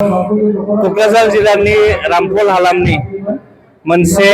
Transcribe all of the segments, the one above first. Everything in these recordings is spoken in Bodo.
क'क्राझार जिल्लानि रामफल हालामनि मोनसे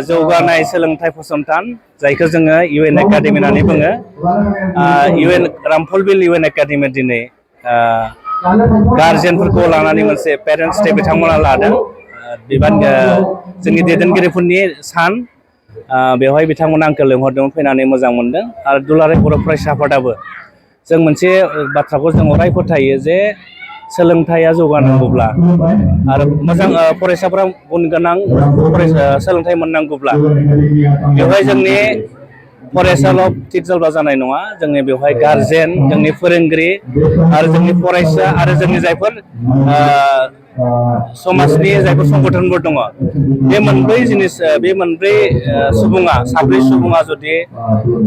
जौगानाय सोलोंथाइ फसंथान जायखौ जोङो इउएन एकाडेमि होननानै बुङो। इउएन रामफल बिल इउएन एकाडेमि दिनै गार्जेनफोरखौ लानानै मोनसे पेरेन्टस डे बिथांमोना लादों। बिबान जोंनि दैदेनगिरिफोरनि सान बेवहाय बिथांमोना आंखौ लिंहरदोंमोन, फैनानै मोजां मोनदों। आरो दुलाराय बर' फरायसा आफादाबो जों मोनसे बाथ्राखौ जों अराय फोथायो जे सोलोंथाइया जौगानांगौब्ला आरो मोजां फरायसाफोरा गुन गोनां सोलोंथाइ मोननांगौब्ला बेवहाय जोंनि फरायसाल' टिचारल' जानाय नङा, जोंनि बेवहाय गार्जेन, जोंनि फोरोंगिरि आरो जोंनि फरायसा आरो जोंनि जायफोर समाजनि जायफोर संगठनफोर दङ, बे मोनब्रै सुबुङा, साब्रै सुबुङा जुदि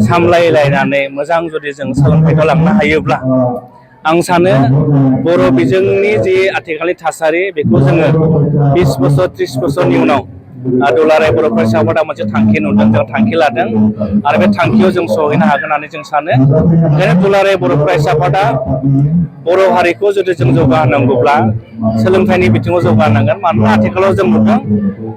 सामलायलायनानै मोजां जुदि जों सोलोंथाइखौ लांनो हायोब्ला आं सानो बर' बिजोंनि जि आथिखालनि थासारि बेखौ जोङो 20 बोसोर 30 बोसोरनि उनाव दुलाराय बर' फरायसा आफादा मोनसे थांखि नुदों, जों थांखि लादों आरो बे थांखियाव जों सहैनो हागोन होननानै जों सानो। ओंखायनो दुलाराय बर' फरायसा आफादा बर' हारिखौ जुदि जों जौगाहोनांगौब्ला सोलोंथाइनि बिथिङाव जौगानांगोन। मानोना आथिखालाव जों नुदों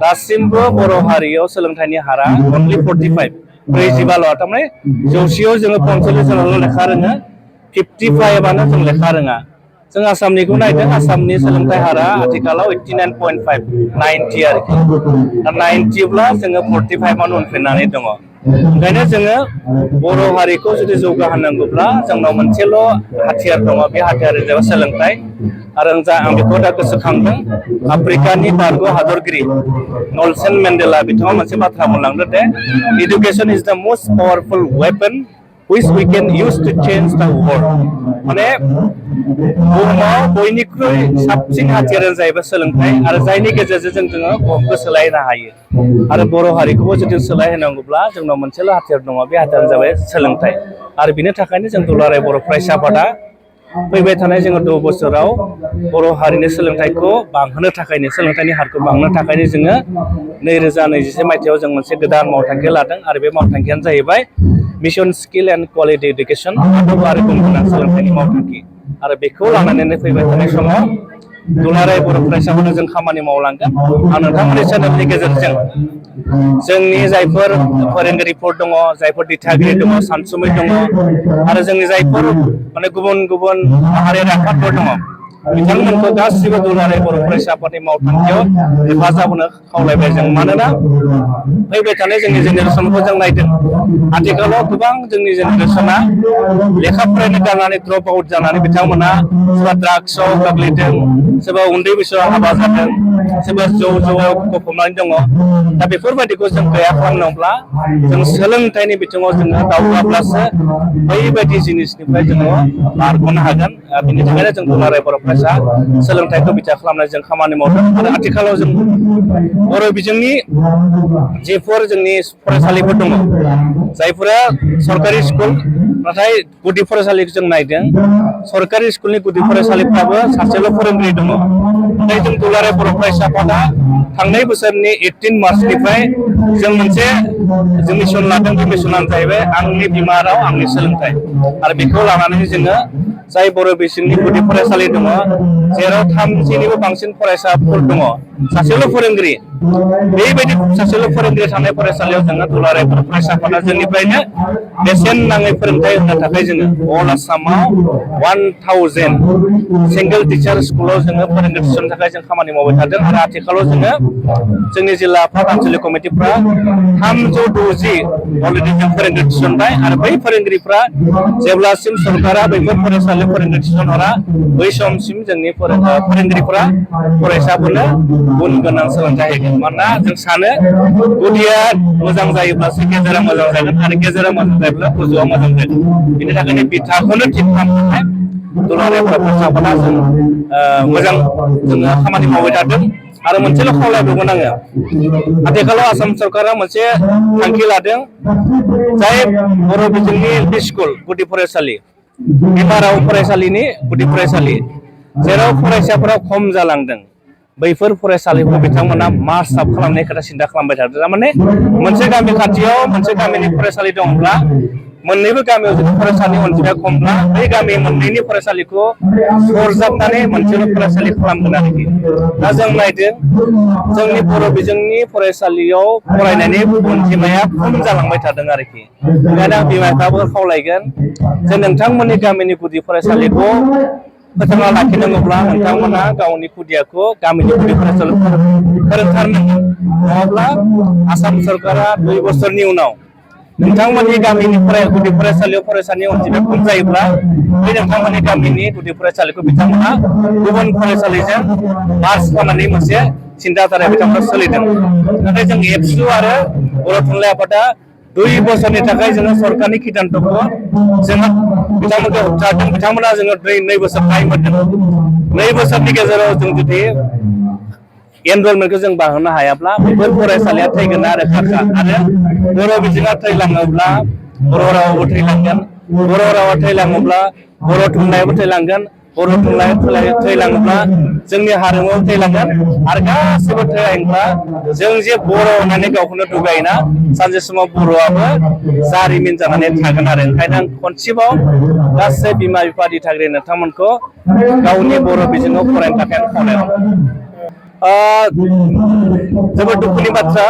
दासिमबो बर' हारियाव सोलोंथाइनि हारा अनलि 45, 45, थारमाने 100आव जोङो 45 जनाल' लेखा रोङो, 55आनो जों लेखा रोङा। जों आसामनिखौ नायदों, आसामनि सोलोंथाइ हारा आथिखालाव 89.5, 90 आरोखि। दा 90ब्ला जोङो 45आवनो उनफिननानै दङ। ओंखायनो जोङो बर' हारिखौ जुदि जौगाहोनांगौब्ला जोंनाव मोनसेल' हाथियार दङ, बे हाथियारा जाबाय सोलोंथाइ। आरो आं बेखौ दा गोसोखांदों, आफ्रिकानि बारग' हादरगिरि नेलसन मेन्डेला बिथाङा मोनसे बाथ्रा बुंलांदों दे इडुकेसन इज द most powerful weapon which we can use to change the world। माने बुहुमाव बयनिख्रुइ साबसिन हाथियारानो जाहैबाय सोलोंथाइ आरो जायनि गेजेरजों जोङो बुहुमखौ सोलायनो हायो। आरो बर' हारिखौबो जुदि सोलायहोनांगौब्ला जोंनाव मोनसेल' हाथियार दङ, बे हाथियारानो जाबाय सोलोंथाइ। आरो बिनि थाखायनो जों दुलाराय बर' फरायसा आफादा फैबाय थानाय जोङो 2 बोसोराव बर' हारिनि सोलोंथाइखौ बांहोनो थाखायनो, सोलोंथाइनि हारखौ बांहोनो थाखायनो जोङो 2021 मायथाइयाव जों मोनसे गोदान मावथांखि लादों। आरो बे मावथांखियानो जाहैबाय mission skill and quality education आरो गुन गोनां सोलोंथाइनि मावथांखि। आरो बेखौ लानानैनो फैबाय थानाय समाव दुलाराय बर' फरायसाफोरनो जों खामानि मावलांगोन। आं नोंथांमोननि चेनेलनि गेजेरजों जोंनि जायफोर फोरोंगिरिफोर दङ, जायफोर दिथागिरि दङ, सानसुमै दङ आरो जोंनि जायफोर माने गुबुन गुबुन माहारियारि आफादफोर दङ, बिथांमोनखौ गासिबो दुलाराय बर' फरायसा आफादनि मावथांखियाव हेफाजाब होनो खावलायबाय जों। मानोना फैबाय थानाय जोंनि जेनेरेसनखौ जों नायदों, आथिखालाव गोबां जोंनि जेनेरेसना लेखा फरायनो गारनानै ड्रप आउट जानानै बिथांमोना सोरबा ड्राग्सआव गोग्लैदों, सोरबा उन्दै बैसोआव हाबा जादों, सोरबा जौआव गफबनानै दङ। दा बेफोरबायदिखौ जों गैया खालामनोब्ला जों सोलोंथाइनि बिथिङाव जोङो दावगाब्लासो बैबायदि जिनिसनिफ्राय जोङो बारग'नो हागोन। बेनि थाखायनो जों दुलाराय बर' फरायसा सोलोंथाइखौ बिथा खालामनानै जों खामानि मावदों। आरो आथिखालाव जों बर' बिजोंनि जेफोर जोंनि फरायसालिफोर दङ, जायफोरा सरकारि स्कुल, नाथाय गुदि फरायसालिखौ जों नायदों, सरकारि स्कुलनि गुदि फरायसालिफ्राबो सासेल' फोरोंगिरि दङ। नाथाय जों दुलाराय बर' फरायसा आफादा थांनाय बोसोरनि 18 मार्चनिफ्राय जों मोनसे मिशन लादों। बे मिशनानो जाहैबाय आंनि बिमा राव आंनि सोलोंथाइ। आरो बेखौ लानानै जोङो जाय बर' बिजोंनि गुदि फरायसालि दङ, जेराव 30निबो बांसिन फरायसाफोर दङ, सासेल' फोरोंगिरि, बेबायदि सासेल' फोरोंगिरि थानाय फरायसालियाव जोङो दुलाराय बर' फरायसा आफादा जोंनिफ्रायनो बेसेन नाङै फोरोंथाइ होनो थाखाय जोङो अल आसामाव 1000 सिंगेल टिचार स्कुलाव जोङो फोरोंगिरि थिसननो थाखाय जों खामानि मावबाय थादों। आरो आथिखालाव जोङो जोंनि जिल्ला आफाद आनसलिक कमिटिफ्रा 360 अलरेडि जों फोरोंगिरि थिसनबाय। आरो बै फोरोंगिरिफ्रा जेब्लासिम सरकारा बैफोर फरायसालियाव फोरोंगिरि थिसनहरा, बै समसिम जोंनि फोरोंगिरिफ्रा फरायसाफोरनो गुन गोनां सोलोंथाइ होगोन। मानोना जों सानो गुदिया मोजां जायोब्लासो गेजेरा मोजां जागोन आरो गेजेरा मोजां जायोब्ला गोजौआ मोजां जागोन। बेनि थाखायनो बिथाखौनो थिग खालामनो थाखाय दुलाराय बर' फरायसा आफादा जों मोजां जोङो खामानि मावबाय थादों। आरो मोनसेल' खावलायबावगोन आङो, आथिखालाव आसाम सरकारा मोनसे थांखि लादों, जाय बर' बिजोंनि एलपि स्कुल गुदि फरायसालि, बिमा राव फरायसालिनि गुदि फरायसालि, जेराव फरायसाफोरा खम जालांदों, बैफोर फरायसालिखौ बिथांमोना मार्च आप खालामनाय खोथा सिन्था खालामबाय थादों। थारमाने मोनसे गामि खाथियाव मोनसे गामिनि फरायसालि दंब्ला मोननैबो गामियाव जुदि फरायसालि अनजिमाया खमब्ला बै गामि मोननैनि फरायसालिखौ सरजाबनानै मोनसेल' फरायसालि खालामगोन आरोखि। दा जों नायदों जोंनि बर' बिजोंनि फरायसालियाव फरायनायनि अनजिमाया खम जालांबाय थादों आरोखि। ओंखायनो आं बिमा बिफाफोरखौ खावलायगोन जे नोंथांमोननि गामिनि गुदि फरायसालिखौ फोथांना लाखिनांगौब्ला नोंथांमोना गावनि खुदियाखौ गामिनि गुदि फरायसालियाव फोरोंथारनांगोन। नङाब्ला आसाम सरकारा 2 बोसोरनि उनाव नोंथांमोननि गामिनि गुदि फरायसालियाव फरायसानि अनजिमाया खम जायोब्ला बै नोंथांमोननि गामिनि गुदि फरायसालिखौ बिथांमोना गुबुन फरायसालिजों मार्ज खालामनानै मोनसे सिन्थाधाराया बिथांमोना सोलिदों। नाथाय जों एबसु आरो बर' थुनलाइ आफादा 2 बोसोरनि थाखाय जोङो सरकारनि सिद्धान्तखौ जोङो बिथांमोनखौ होबथादों। बिथांमोना जोङो 2 बोसोर टाइम होदों। 2 बोसोरनि गेजेराव जों जुदि एनरलमेन्टखौ जों बांहोनो हायाब्ला बेफोर फरायसालिया थैगोन आरो रोखा। आरो बर' बिजोङा थैलाङोब्ला बर' रावाबो थैलांगोन। बर' रावा थैलाङोब्ला बर' थुनलाइयाबो थैलांगोन। बर' थुनलाइया थैलाङोब्ला जोंनि हारिमुआव थैलांगोन। आरो गासैबो थैलाङोब्ला जों जे बर' होननानै गावखौनो दुगायोना सानसे समाव बर'आबो जारिमिन जानानै थागोन आरो। ओंखायनो आं खनसेबाव गासै बिमा बिफा दिथागिरि नोंथांमोनखौ गावनि बर' बिजोङाव फरायनो थाखाय आं खावलायहरो। जोबोद दुखुनि बाथ्रा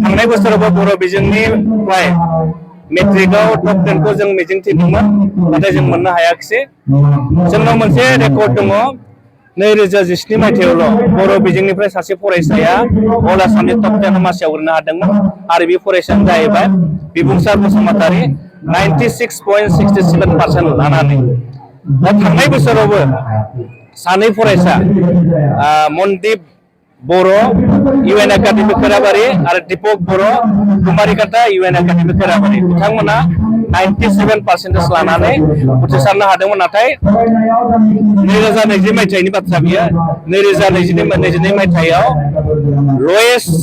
थांनाय बोसोरावबो बर' बिजोंनिफ्राय मेट्रिकआव टप 10खौ जों मिजिंथिदोंमोन, नाथाय जों मोननो हायाखिसै। जोंनाव मोनसे रेकर्ड दङ 2017 मायथाइयावल' बर' बिजोंनिफ्राय सासे फरायसाया अल आसामनि टप 10 मासियाव ओरैनो हादोंमोन आरो बे फरायसायानो जाहैबाय बिबुंसार बसुमतारी 96.67% लानानै। दा थांनाय बोसोरावबो सानै फरायसा मनदिप बर' इउएन एकाडेमि खोराबारि आरो दिपक बर' कुमारिकाटा इउएन एकाडेमि खोराबारि बिथांमोना 97% लानानै उथ्रिसारनो हादोंमोन। नाथाय 2020 मायथाइनि बाथ्रा बियो 2022 मायथाइयाव लयेस्ट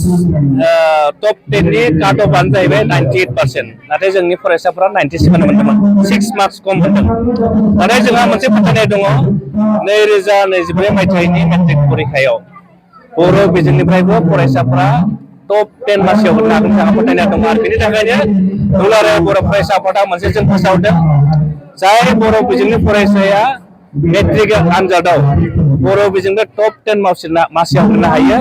टप 10नि काट अफआनो जाहैबाय 98%। नाथाय जोंनि फरायसाफोरा 97 मोनदोंमोन, 6 मार्क्स खम मोनदों। नाथाय जोंहा मोनसे फोथायनाय दङ 2024 मायथाइनि मेट्रिक परिखायाव बर' बिजोंनिफ्रायबो फरायसाफोरा टप 10 मासियाव होनो हागोन जोंहा फोथायनाय दङ। आरो बेनि थाखायनो दुलाराय बर' फरायसा आफादा मोनसे जों फोसावदों जाय बर' बिजोंनि फरायसाया मेट्रिक आनजादाव बर' बिजोंनि टप 10 मासियाव होनो हायो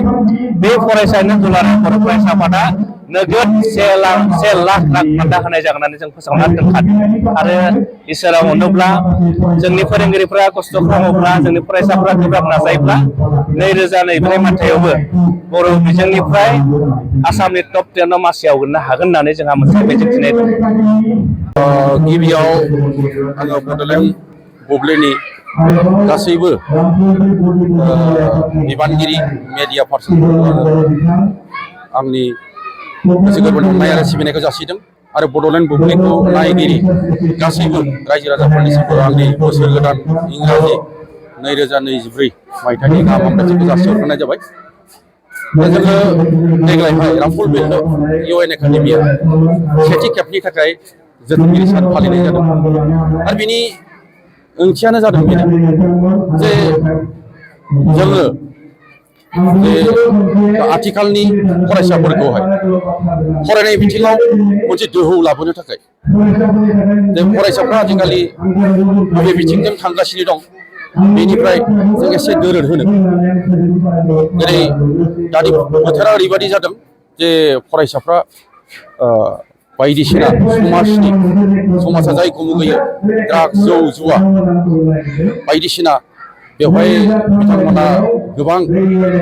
बे फरायसानो दुलाराय बर' फरायसा आफादा नोगोद 1 लाख बान्था होनाय जागोन होननानै जों फोसावना दोनखादों। आरो इसोरा अनोब्ला जोंनि फोरोंगिरिफ्रा खस्थ' खालामोब्ला जोंनि फरायसाफ्रा गोब्राब नाजायोब्ला 2024 मायथाइयावबो बर' बिजोंनिफ्राय आसामनि टप 10 मासियाव होनो हागोन होननानै जोंहा मोनसे मिजिंथिनाय दं। गिबियाव आङो बड'लेण्ड बुब्लिनि गासैबो बिबानगिरि मेडिया पार्सनफोरखौ आंनि गोसो गोरबोनि अननाय आरो सिबिनायखौ जासिदों। आरो बड'लेण्ड बुब्लिखौ नायगिरि गासैबो रायजो राजाफोरनिसिमबो आंनि बोसोर गोदान इंराजि 2024 मायथाइनि गाहाम हामलायथिखौ जासिहरग्रोनाय जाबाय। दा जोङो देग्लायहाय रामफल बिल्ड इउएन एकाडेमिया सेथि खेबनि थाखाय जोथोनगिरि सान फालिनाय जादों। आरो बिनि ओंथियानो जादों बेनो जे जोङो आथिखालनि फरायसाफोरखौहाय फरायनाय बिथिङाव मोनसे दोहौ लाबोनो थाखाय जे फरायसाफ्रा आजिखालि बबे बिथिंजों थांगासिनो दं बेनिफ्राय जों एसे दोरोद होनो। जेरै दानि बोथोरा ओरैबायदि जादों जे फरायसाफ्रा बायदिसिना समाजा जायखौ मुगैयो ड्राग्स जौ जुवा बायदिसिना बेवहाय बिथांमोना गोबां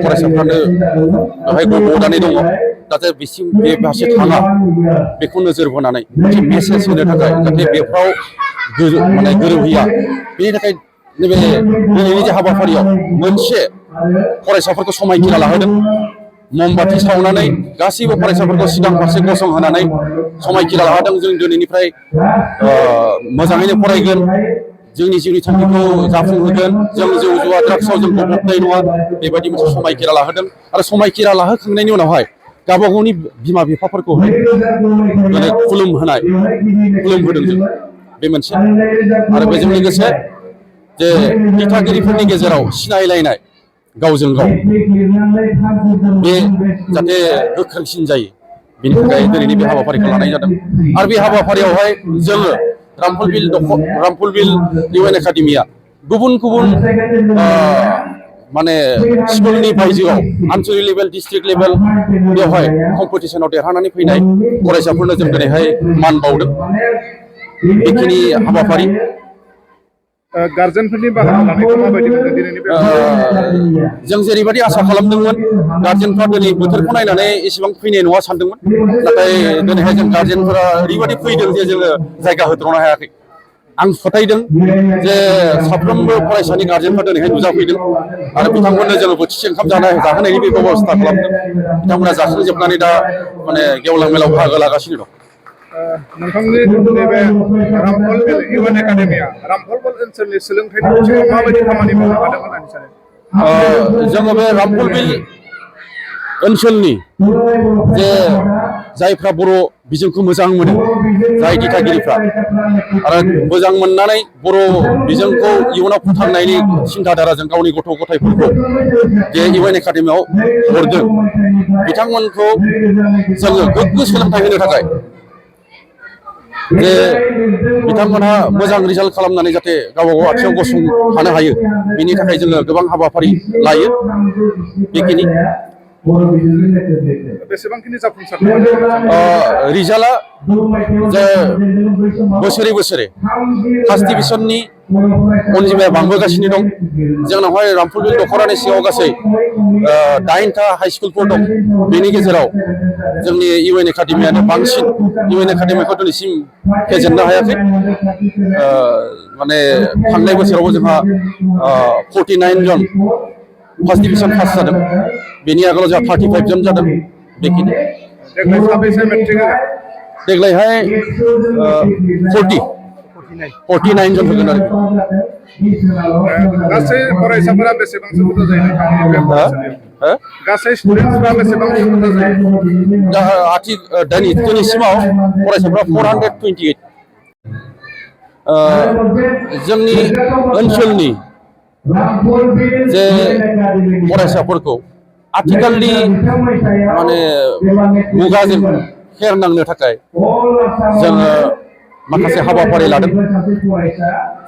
फरायसाफ्रानो बेवहाय गब'नानै दङ। नाथाय बिसिम बे फारसे थाङा बेखौ नोजोर बोनानै मोनसे मेसेज होनो थाखाय जाहाथे बेफ्राव गोरोबहैया बेनि थाखाय नैबे दिनैनि जे हाबाफारियाव मोनसे फरायसाफोरखौ समायखिरा लाहोदों। ममबाथि सावनानै गासैबो फरायसाफोरखौ सिगां फारसे गसंहोनानै समायखिरा लाहोदों। जों दिनैनिफ्राय मोजाङैनो फरायगोन, जोंनि जिउनि थांखिखौ जाफुंहोगोन, जों जौ जुवा ड्राग्सआव जों गब'नाय नङा बेबायदि मोनसे समायखिरा लाहोदों। आरो समायखिरा लाहोखांनायनि उनावहाय गावबा गावनि बिमा बिफाफोरखौहाय खुलुमहोदों जों बे मोनसे। आरो बेजों लोगोसे जे दिथागिरिफोरनि गेजेराव सिनायलायनाय गावजों गाव बे जाहाथे गोख्रोंसिन जायो बेनि थाखाय दिनैनि बे हाबाफारिखौ लानाय जादों आरो बे हाबाफारियावहाय जोङो रामफल बिल इउएन एकाडेमिया गुबुन गुबुन माने स्कुलनि बायजोआव आनसलिक लेभेल डिस्ट्रिक्ट लेभेल बेवहाय कम्पिटिसनाव देरहानानै फैनाय फरायसाफोरनो जों दिनैहाय मान बावदों बेखिनि हाबाफारि गार्जेनफोरनि बाहागो लानायखौ माबायदि मोनदों दिनैनि बे जों जेरैबायदि आसा खालामदोंमोन गार्जेनफ्रा दिनै बोथोरखौ नायनानै एसेबां फैनाय नङा सानदोंमोन नाथाय दिनैहाय जों गार्जेनफोरा ओरैबायदि फैदों जे जोङो जायगा होथ्र'नो हायाखै आं फोथायदों जे साफ्रोमबो फरायसानि गार्जेनफ्रा दिनैहाय नुजाफैदों आरो बिथांमोननो जोङो बोथिसे ओंखाम जाहोनायनि बे बेबस्था खालामदों बिथांमोना जाखांजोबनानै दा माने गेवलां मेलाव बाहागो लागासिनो दं नोंथांनि नैबे रामफल बिल इउएन एकाडेमिया रामफल बिल ओनसोलनि सोलोंथाइनि बिथिङाव माबायदि खामानि मावनो हादों होननानै सानो जोङो बे रामफल बिल ओनसोलनि जे जायफ्रा बर' बिजोंखौ मोजां मोनो जाय दिथागिरिफ्रा आरो मोजां मोननानै बर' बिजोंखौ इयुनाव फोथांनायनि सिन्थाधाराजों गावनि गथ' गथायफोरखौ जे इउएन एकाडेमियाव हरदों बिथांमोनखौ जोङो गोग्गो सोलोंथाइ होनो थाखाय जे बिथांमोनहा मोजां रिजाल्ट खालामनानै जाहाथे गावबा गाव आथिङाव गसंथानो हायो बेनि थाखाय जोङो गोबां हाबाफारि लायो बेखिनि बेसेबांखिनि जाफुंसारदों रिजाल्टआ जे बोसोरे बोसोरे फार्स्ट डिभिजननि अनजिमाया बांबोगासिनो दं जोंनावहाय रामफल बिल दख'रानि सिङाव गासै 9टा हाइ स्कुलफोर दं बेनि गेजेराव जोंनि इउएन एकाडेमियानो बांसिन इउएन एकाडेमिखौ दिनैसिम फेजेननो हायाखै माने थांनाय बोसोरावबो जोंहा 49 जन फार्स्ट डिभिजन पास जादों बेनि आगोलाव जोंहा 35 जन जादों बेखिनि देग्लायहाय 49 जन होगोन आरो गासै फरायसाफोरा बेसेबांसो बुरजा जायो गासै स्टुडेन्टसफोरा बेसेबांसो बुरजा जायो दिनैसिमाव फरायसाफोरा 428 जोंनि ओनसोलनि जे फरायसाफोरखौ आथिखालनि माने मुगाजों फेर नांनो थाखाय जोङो माखासे हाबाफारि लादों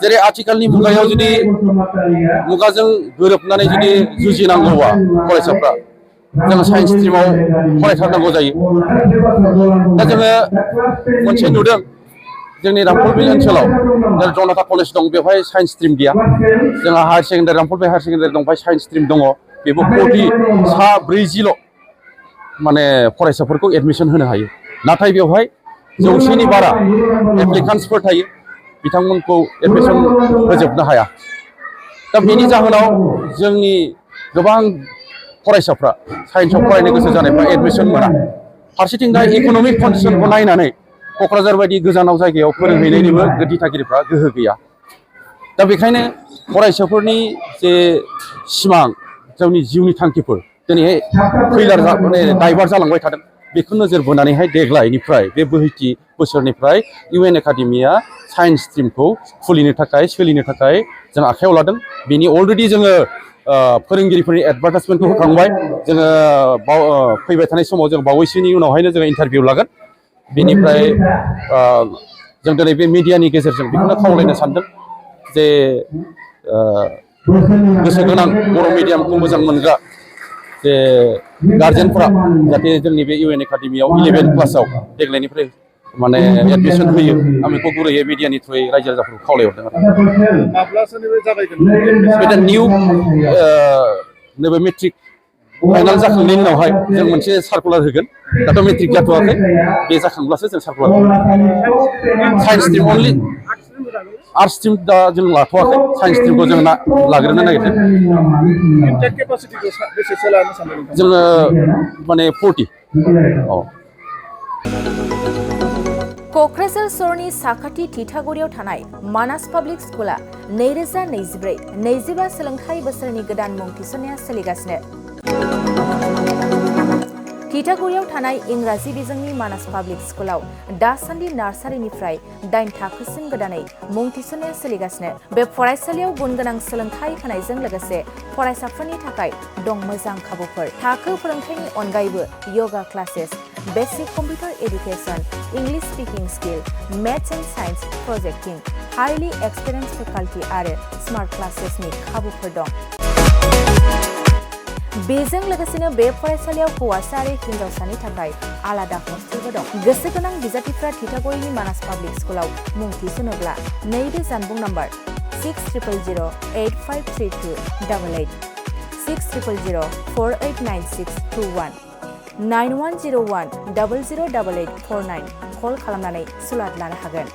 जेरै आथिखालनि मुगायाव जुदि मुगाजों गोरोबनानै जुदि जुजिनांगौबा फरायसाफ्रा जोङो साइन्स स्ट्रिमाव फरायथारनांगौ जायो दा जोङो मोनसे नुदों जोंनि रामफल बिल ओनसोलाव जनता कलेज दं बेवहाय साइन्स स्ट्रिम गैया जोंहा हायार सेकेन्डारि रामफल बिल हायार सेकेन्डारि दं बेवहाय साइन्स स्ट्रिम दङ बेबो 40 माने फरायसाफोरखौ एडमिसन होनो हायो नाथाय बेवहाय 100नि बारा एप्लिकान्टसफोर थायो बिथांमोनखौ एडमिसन होजोबनो हाया दा बेनि जाहोनाव जोंनि गोबां फरायसाफ्रा साइन्सआव फरायनो गोसो जानायफ्रा एडमिसन मोना फारसेथिं दा इक'नमिक कन्डिसनखौ नायनानै क'क्राझार बायदि गोजानाव जायगायाव फोरोंहैनायनिबो दिथागिरिफ्रा गोहो गैया दा बेखायनो फरायसाफोरनि जे सिमां गावनि जिउनि थांखिफोर दिनैहाय माने दाइभार्ट जालांबाय थादों बेखौ नोजोर बोनानैहाय देग्लायनिफ्राय बे बोहैथि बोसोरनिफ्राय इउएन एकाडेमिया साइन्स स्ट्रिमखौ खुलिनो थाखाय सोलिनो थाखाय जों आखायाव लादों बेनि अलरेडि जोङो फोरोंगिरिफोरनि एडभार्टाइजमेन्टखौ होखांबाय जोङो फैबाय थानाय समाव जों बावैसोनि उनावहायनो जोङो इन्टारभिउ लागोन बेनिफ्राय जों दिनै बे मिडियानि गेजेरजों बेखौनो खावलायनो सानदों जे गोसो गोनां बर' मिडियामखौ मोजां मोनग्रा जे गार्जेनफ्रा जाहाथे जोंनि बे इउएन एकाडेमियाव 11 क्लासाव देग्लायनिफ्राय माने एडमिसन होयो आं बेखौ गुरैयै मिडियानि थ्रुयै रायजो राजाफोरखौ खावलायहरदों आरो निउ नैबे मेट्रिक फाइनाल जाखांनायनि उनावहाय जों मोनसे सार्कुलार होगोन दाथ' मेट्रिक जाथ'वाखै बे जाखांब्लासो जों सार्कुलार साइन्स स्ट्रिम अनलि आर्ट्स स्ट्रिम दा जों लाथ'वाखै साइन्स स्ट्रिमखौ जों लाग्रोनो नागिरदों जोङो माने 40 क'क्राझार सहरनि साखाथि थिथागुरियाव थानाय मानास पाब्लिक स्कुला 2024-25 सोलोंथाइ बोसोरनि गोदान मुं थिसननाया सोलिगासिनो थिथागुरियाव थानाय इंराजि बिजोंनि मानास पाब्लिक स्कुलाव दासान्दि नार्सारिनिफ्राय 8 थाखोसिम गोदानै मुं थिसननाया सोलिगासिनो बे फरायसालियाव गुन गोनां सोलोंथाइ होनायजों लोगोसे फरायसाफोरनि थाखाय दं मोजां खाबुफोर थाखो फोरोंथायनि अनगायैबो yoga classes basic computer education, English speaking skill, maths and science projecting, highly experience faculty आरो स्मार्ट क्लासेसनि खाबुफोर दं। बेजों लोगोसेनो बे फरायसालियाव हौवासा आरो हिन्जावसानि थाखाय आलादा हस्टेलबो दं। गोसो गोनां बिजाथिफ्रा थिथागुरिनि मानास पाब्लिक स्कुलाव मुं थिसनोब्ला नैबे जानबुं नाम्बार 6000853288 6000489621 9101008849 कल खालामनानै सुलाद लानो हागोन।